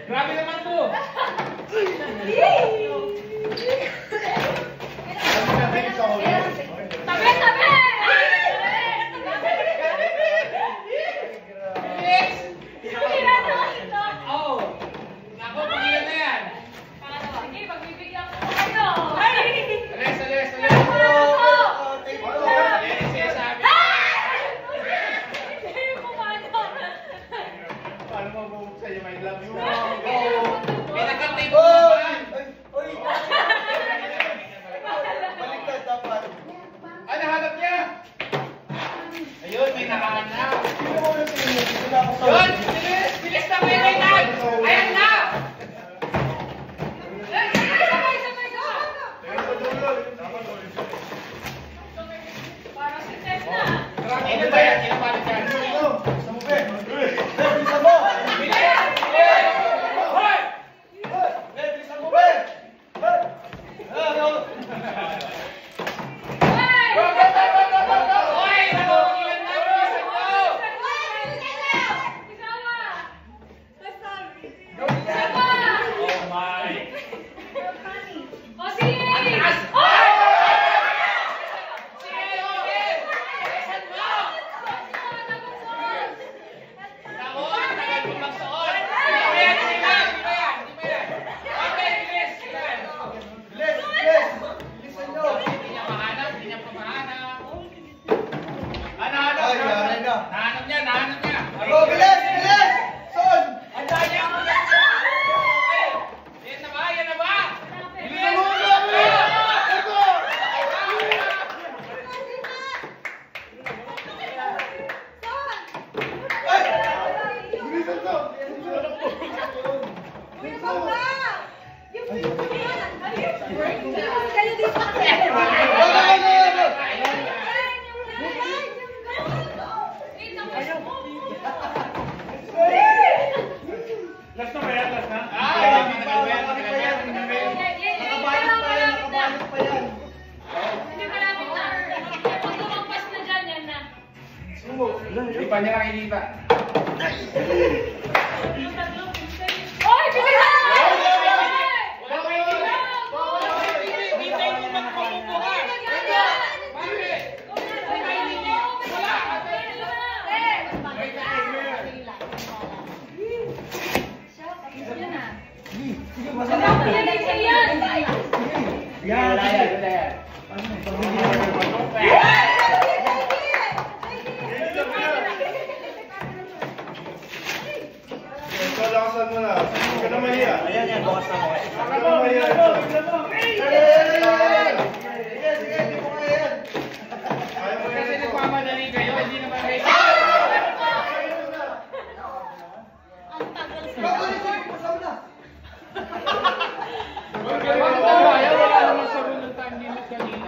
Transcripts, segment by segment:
Grabe naman to! Tabi! Tabi! Oo! Ako, pagilan na yan! Sige, pagbibigyan ko kayo! Alis! Alis! Siya sabi! Paano mabubog sa'yo, my love you? May nagkantay mo naman! Baliktad dapat. Ah, nahanap niya! Ayun, may nakahanap! Yun! Bilis! Bilis na may kailan! Ayan na! Para si Ted na! Ilan ba yan? Ilan ba yan? Nahanap niya! Nahanap niya! Bilis! Bilis! Son! Ang daya mo na! Yan na ba? Yan na ba? Bilis! Last na ba yan? Last na? Matagal pa yan. Nakabalot pa yan. Nakabalot pa yan. Hindi malapit na. Pag lumagpas na dyan, yan na. Lipa niya lang inipa. Oy, bilisan! Hintay mo magpapupuhan! Bakit? Kalakasan mo na. Huwag ka na mahiya. Ayan yan, bukas na mo. Huwag ka na mahiya. Sige, sige, hindi mo kaya yan. Ayaw mo Kasi yan. nagmamadali kayo, hindi naman kayo. Wala naman sa rulong time limit kanina.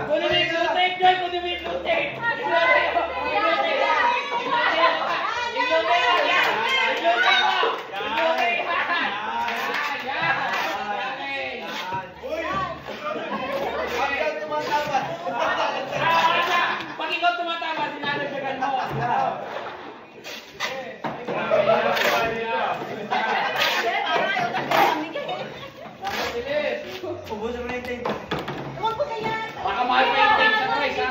Kunin mo yung blue tape, Joy! Kunin mo yung blue tape! Pag ikaw tumatama, sinanagdagan mo. Ubusin mo na yung tape. Baka mahal pa yung tape sa price, ha?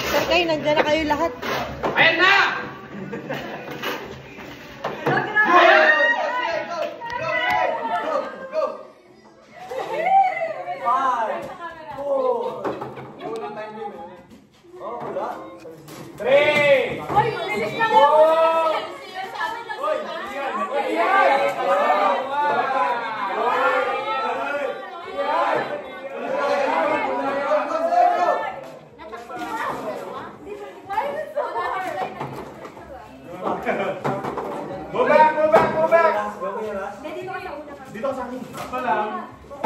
Sir kayo, nandiyan na kayo lahat. Ayan na! Three! Go back, go back, go back. Okay na? Dito ka sa akin. Apa lang.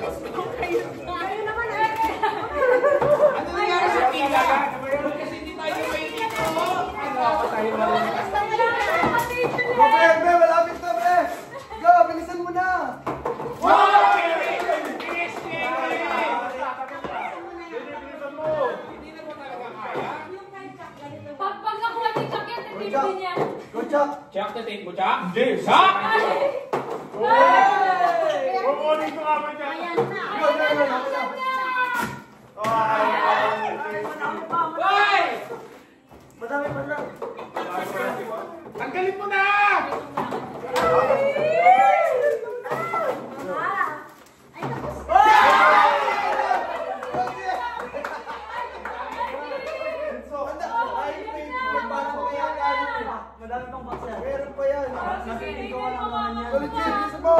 Alis po kayo. Kayo naman eh. Ano nangyari sa pila? Kasi hindi tayo kayo dito. Ano, tayo Go, pre, pre, malapit na, pre. Go, bilisan mo na. wow! Bilis, hindi na mo talaga kaya. Pag nakuha ni Chuck yan, titipin niya. Go, Chuck. Chuck, tatate mo, Chuck? Hindi, Chuck! Kukunin ko nga ba dyan? Ayan na. Go, go, go, go, go. Hoy! Madami pa na. Tanggalin mo na! Ay, tapos. Madami pang baksa. Meron pa yan. Sige, Ikaw lang naman yan. sige, Ulit, bilisan mo.